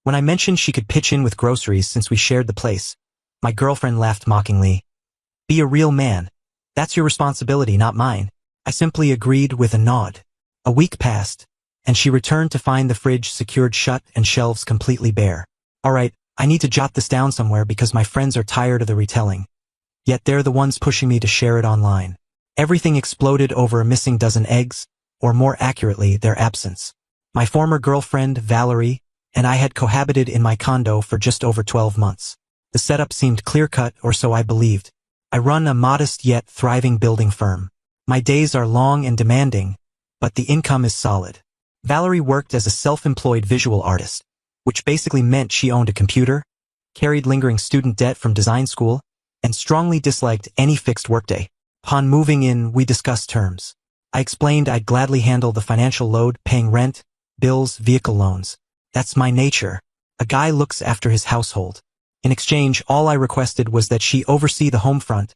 When I mentioned she could pitch in with groceries since we shared the place, my girlfriend laughed mockingly. Be a real man. That's your responsibility, not mine. I simply agreed with a nod. A week passed, and she returned to find the fridge secured shut and shelves completely bare. All right, I need to jot this down somewhere because my friends are tired of the retelling. Yet they're the ones pushing me to share it online. Everything exploded over a missing dozen eggs, or more accurately, their absence. My former girlfriend, Valerie, and I had cohabited in my condo for just over 12 months. The setup seemed clear-cut, or so I believed. I run a modest yet thriving building firm. My days are long and demanding, but the income is solid. Valerie worked as a self-employed visual artist, which basically meant she owned a computer, carried lingering student debt from design school, and strongly disliked any fixed workday. Upon moving in, we discussed terms. I explained I'd gladly handle the financial load, paying rent, bills, vehicle loans. That's my nature. A guy looks after his household. In exchange, all I requested was that she oversee the home front,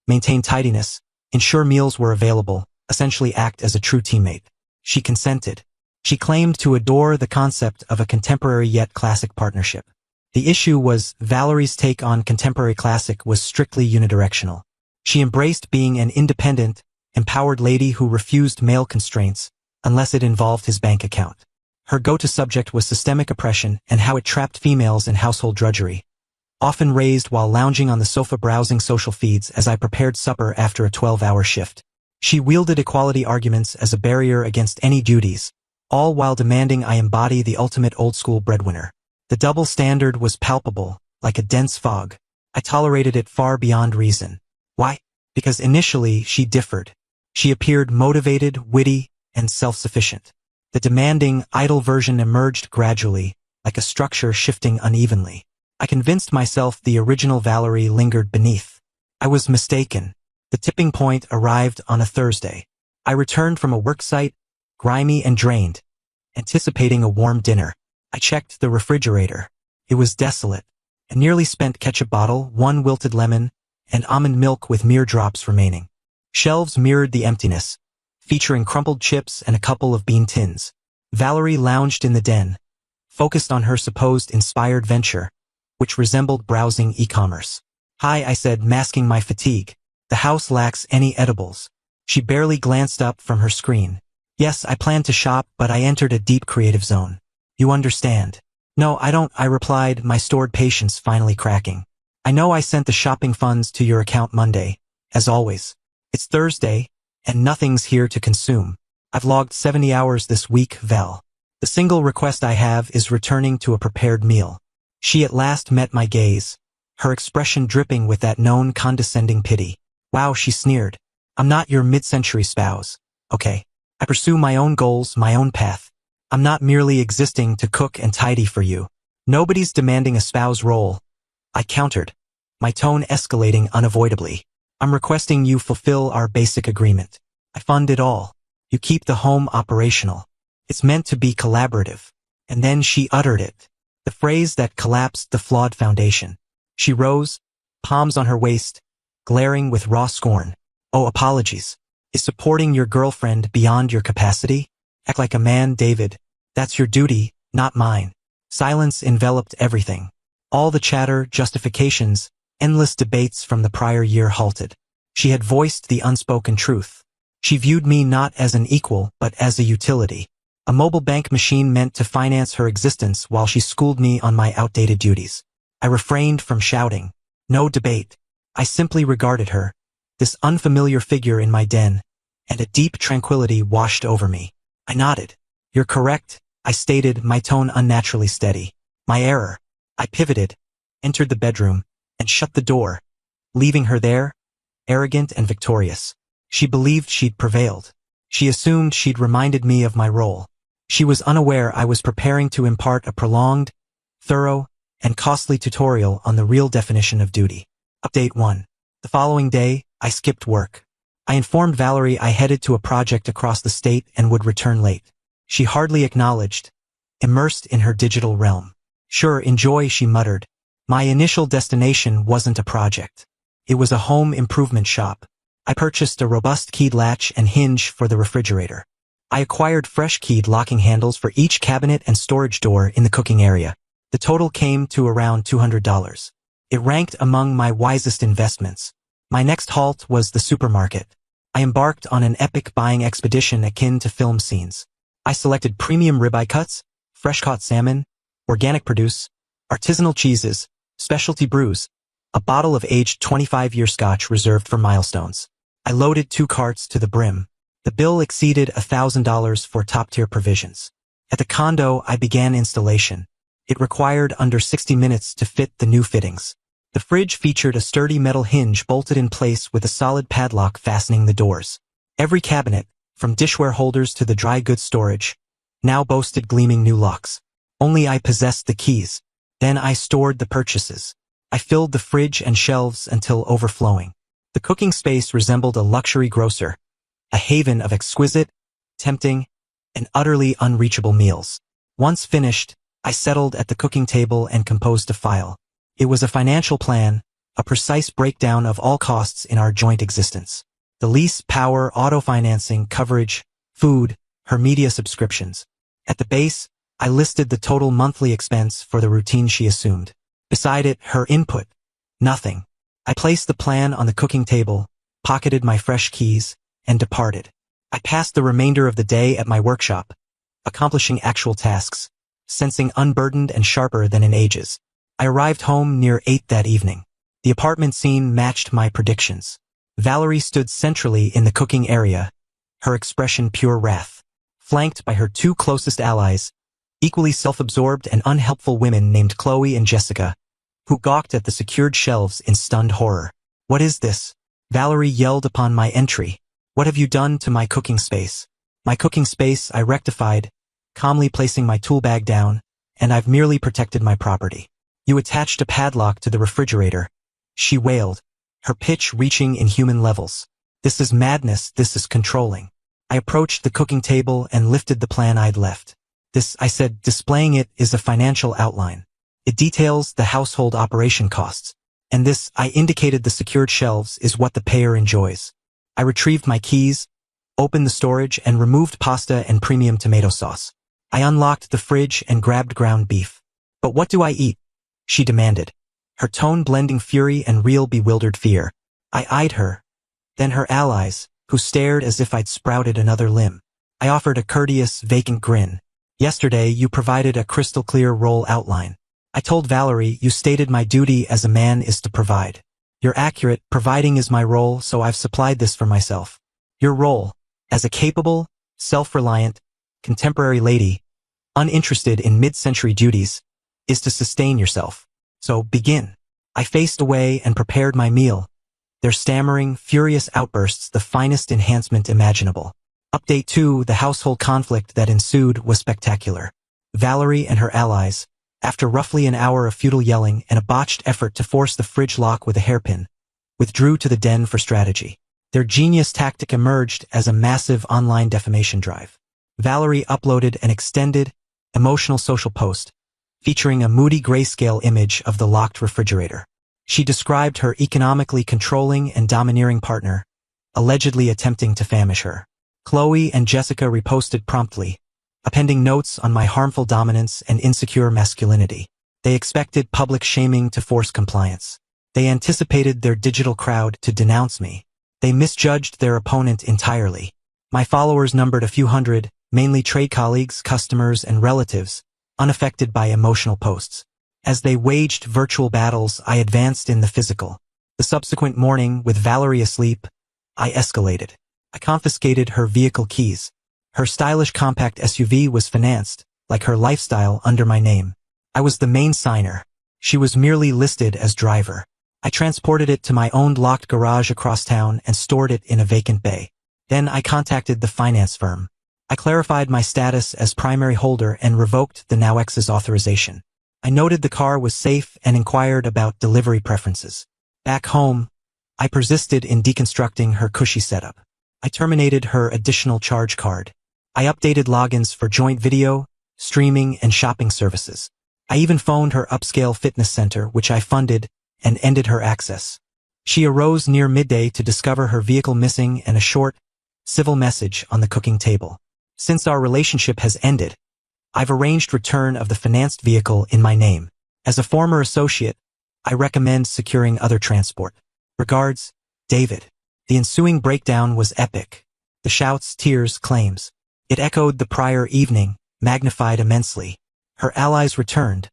maintain tidiness, ensure meals were available, essentially act as a true teammate. She consented. She claimed to adore the concept of a contemporary yet classic partnership. The issue was Valerie's take on contemporary classic was strictly unidirectional. She embraced being an independent, empowered lady who refused male constraints, unless it involved his bank account. Her go-to subject was systemic oppression and how it trapped females in household drudgery, often raised while lounging on the sofa browsing social feeds as I prepared supper after a 12-hour shift. She wielded equality arguments as a barrier against any duties, all while demanding I embody the ultimate old-school breadwinner. The double standard was palpable, like a dense fog. I tolerated it far beyond reason. Why? Because initially she differed. She appeared motivated, witty, and self-sufficient. The demanding, idle version emerged gradually, like a structure shifting unevenly. I convinced myself the original Valerie lingered beneath. I was mistaken. The tipping point arrived on a Thursday. I returned from a worksite, grimy and drained, anticipating a warm dinner. I checked the refrigerator. It was desolate. A nearly spent ketchup bottle, one wilted lemon, and almond milk with mere drops remaining. Shelves mirrored the emptiness, featuring crumpled chips and a couple of bean tins. Valerie lounged in the den, focused on her supposed inspired venture, which resembled browsing e-commerce. Hi, I said, masking my fatigue. The house lacks any edibles. She barely glanced up from her screen. Yes, I planned to shop, but I entered a deep creative zone. You understand? No, I don't, I replied, my stored patience finally cracking. I know I sent the shopping funds to your account Monday, as always. It's Thursday, and nothing's here to consume. I've logged 70 hours this week, Val. The single request I have is returning to a prepared meal. She at last met my gaze, her expression dripping with that known condescending pity. Wow, she sneered. I'm not your mid-century spouse. Okay. I pursue my own goals, my own path. I'm not merely existing to cook and tidy for you. Nobody's demanding a spouse role. I countered, my tone escalating unavoidably. I'm requesting you fulfill our basic agreement. I fund it all. You keep the home operational. It's meant to be collaborative. And then she uttered it. The phrase that collapsed the flawed foundation. She rose, palms on her waist, glaring with raw scorn. Oh, apologies. Is supporting your girlfriend beyond your capacity? Act like a man, David. That's your duty, not mine. Silence enveloped everything. All the chatter, justifications, endless debates from the prior year halted. She had voiced the unspoken truth. She viewed me not as an equal, but as a utility. A mobile bank machine meant to finance her existence while she schooled me on my outdated duties. I refrained from shouting. No debate. I simply regarded her, this unfamiliar figure in my den, and a deep tranquility washed over me. I nodded. You're correct, I stated, my tone unnaturally steady. My error. I pivoted, entered the bedroom, and shut the door, leaving her there, arrogant and victorious. She believed she'd prevailed. She assumed she'd reminded me of my role. She was unaware I was preparing to impart a prolonged, thorough, and costly tutorial on the real definition of duty. Update 1. The following day, I skipped work. I informed Valerie I headed to a project across the state and would return late. She hardly acknowledged, immersed in her digital realm. Sure, enjoy, she muttered. My initial destination wasn't a project. It was a home improvement shop. I purchased a robust keyed latch and hinge for the refrigerator. I acquired fresh keyed locking handles for each cabinet and storage door in the cooking area. The The total came to around $200. It ranked among my wisest investments. My next halt was the supermarket. I embarked on an epic buying expedition akin to film scenes. I selected premium ribeye cuts, fresh-caught salmon, organic produce, artisanal cheeses, specialty brews, a bottle of aged 25-year scotch reserved for milestones. I loaded 2 carts to the brim. The bill exceeded $1,000 for top-tier provisions. At the condo, I began installation. It required under 60 minutes to fit the new fittings. The fridge featured a sturdy metal hinge bolted in place with a solid padlock fastening the doors. Every cabinet, from dishware holders to the dry goods storage, now boasted gleaming new locks. Only I possessed the keys. Then I stored the purchases. I filled the fridge and shelves until overflowing. The cooking space resembled a luxury grocer, a haven of exquisite, tempting, and utterly unreachable meals. Once finished, I settled at the cooking table and composed a file. It was a financial plan, a precise breakdown of all costs in our joint existence. The lease, power, auto financing, coverage, food, her media subscriptions. At the base, I listed the total monthly expense for the routine she assumed. Beside it, her input. Nothing. I placed the plan on the cooking table, pocketed my fresh keys, and departed. I passed the remainder of the day at my workshop, accomplishing actual tasks, sensing unburdened and sharper than in ages. I arrived home near 8 that evening. The apartment scene matched my predictions. Valerie stood centrally in the cooking area, her expression pure wrath, flanked by her 2 closest allies, equally self-absorbed and unhelpful women named Qley and Jessica, who gawked at the secured shelves in stunned horror. "What is this?" Valerie yelled upon my entry. "What have you done to my cooking space?" "My cooking space," I rectified, calmly placing my tool bag down, "and I've merely protected my property." "You attached a padlock to the refrigerator," she wailed, her pitch reaching inhuman levels. "This is madness, this is controlling." I approached the cooking table and lifted the plan I'd left. "This," I said, displaying it, "is a financial outline. It details the household operation costs. And this," I indicated the secured shelves, "is what the payer enjoys." I retrieved my keys, opened the storage, and removed pasta and premium tomato sauce. I unlocked the fridge and grabbed ground beef. "But what do I eat?" she demanded, her tone blending fury and real bewildered fear. I eyed her, then her allies, who stared as if I'd sprouted another limb. I offered a courteous, vacant grin. "Yesterday, you provided a crystal-clear role outline. I told Valerie, you stated my duty as a man is to provide. You're accurate, providing is my role, so I've supplied this for myself. Your role, as a capable, self-reliant, contemporary lady, uninterested in mid-century duties, is to sustain yourself. So begin." I faced away and prepared my meal, their stammering, furious outbursts the finest enhancement imaginable. Update 2: the household conflict that ensued was spectacular. Valerie and her allies, after roughly an hour of futile yelling and a botched effort to force the fridge lock with a hairpin, withdrew to the den for strategy. Their genius tactic emerged as a massive online defamation drive. Valerie uploaded an extended, emotional social post, featuring a moody grayscale image of the locked refrigerator. She described her economically controlling and domineering partner, allegedly attempting to famish her. Qley and Jessica reposted promptly, appending notes on my harmful dominance and insecure masculinity. They expected public shaming to force compliance. They anticipated their digital crowd to denounce me. They misjudged their opponent entirely. My followers numbered a few hundred, mainly trade colleagues, customers, and relatives, unaffected by emotional posts. As they waged virtual battles, I advanced in the physical. The subsequent morning, with Valerie asleep, I escalated. I confiscated her vehicle keys. Her stylish compact SUV was financed, like her lifestyle, under my name. I was the main signer. She was merely listed as driver. I transported it to my owned locked garage across town and stored it in a vacant bay. Then I contacted the finance firm. I clarified my status as primary holder and revoked the now ex's authorization. I noted the car was safe and inquired about delivery preferences. Back home, I persisted in deconstructing her cushy setup. I terminated her additional charge card. I updated logins for joint video, streaming, and shopping services. I even phoned her upscale fitness center, which I funded, and ended her access. She arose near midday to discover her vehicle missing and a short, civil message on the cooking table. "Since our relationship has ended, I've arranged return of the financed vehicle in my name. As a former associate, I recommend securing other transport. Regards, David. The ensuing breakdown was epic. The shouts, tears, claims. It echoed the prior evening, magnified immensely. Her allies returned,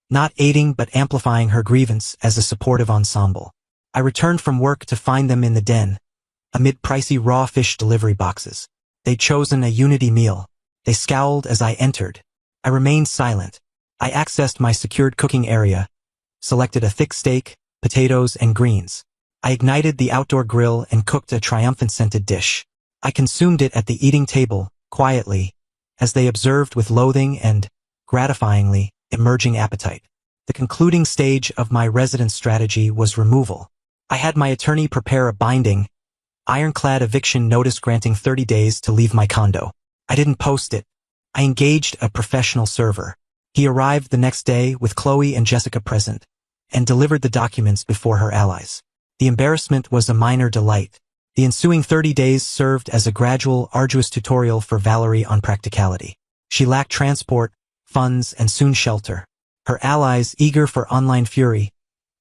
not aiding but amplifying her grievance as a supportive ensemble. I returned from work to find them in the den, amid pricey raw fish delivery boxes. They'd chosen a unity meal. They scowled as I entered. I remained silent. I accessed my secured cooking area, selected a thick steak, potatoes, and greens. I ignited the outdoor grill and cooked a triumphant scented dish. I consumed it at the eating table, quietly, as they observed with loathing and, gratifyingly, emerging appetite. The concluding stage of my residence strategy was removal. I had my attorney prepare a binding, ironclad eviction notice granting 30 days to leave my condo. I didn't post it. I engaged a professional server. He arrived the next day with Qley and Jessica present, and delivered the documents before her allies. The embarrassment was a minor delight. The ensuing 30 days served as a gradual, arduous tutorial for Valerie on practicality. She lacked transport, funds, and soon shelter. Her allies, eager for online fury,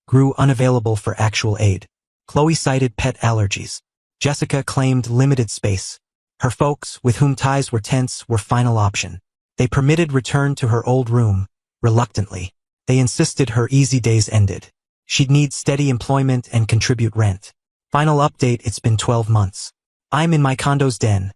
grew unavailable for actual aid. Qley cited pet allergies. Jessica claimed limited space. Her folks, with whom ties were tense, were final option. They permitted return to her old room, reluctantly. They insisted her easy days ended. She'd need steady employment and contribute rent. Final update, it's been 12 months. I'm in my condo's den.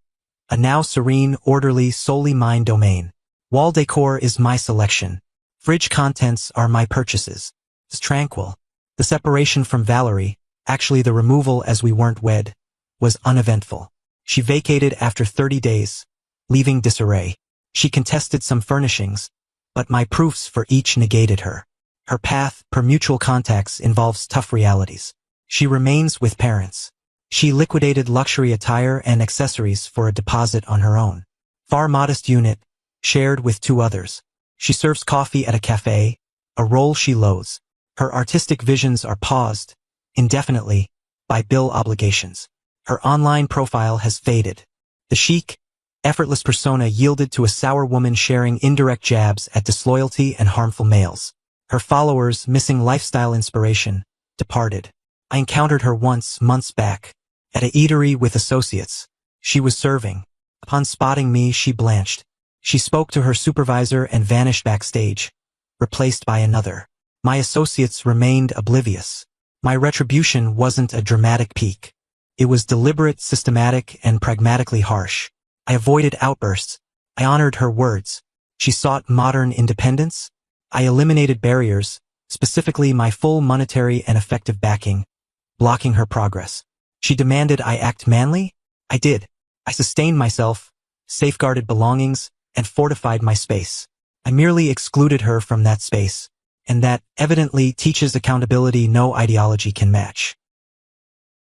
A now serene, orderly, solely mine domain. Wall decor is my selection. Fridge contents are my purchases. It's tranquil. The separation from Valerie, actually the removal as we weren't wed, was uneventful. She vacated after 30 days, leaving disarray. She contested some furnishings, but my proofs for each negated her. Her path, per mutual contacts, involves tough realities. She remains with parents. She liquidated luxury attire and accessories for a deposit on her own. Far modest unit, shared with 2 others. She serves coffee at a cafe, a role she loathes. Her artistic visions are paused, indefinitely, by bill obligations. Her online profile has faded. The chic, effortless persona yielded to a sour woman sharing indirect jabs at disloyalty and harmful males. Her followers, missing lifestyle inspiration, departed. I encountered her once, months back, at a eatery with associates. She was serving. Upon spotting me, she blanched. She spoke to her supervisor and vanished backstage, replaced by another. My associates remained oblivious. My retribution wasn't a dramatic peak. It was deliberate, systematic, and pragmatically harsh. I avoided outbursts. I honored her words. She sought modern independence. I eliminated barriers, specifically my full monetary and effective backing, blocking her progress. She demanded I act manly? I did. I sustained myself, safeguarded belongings, and fortified my space. I merely excluded her from that space, and that evidently teaches accountability no ideology can match.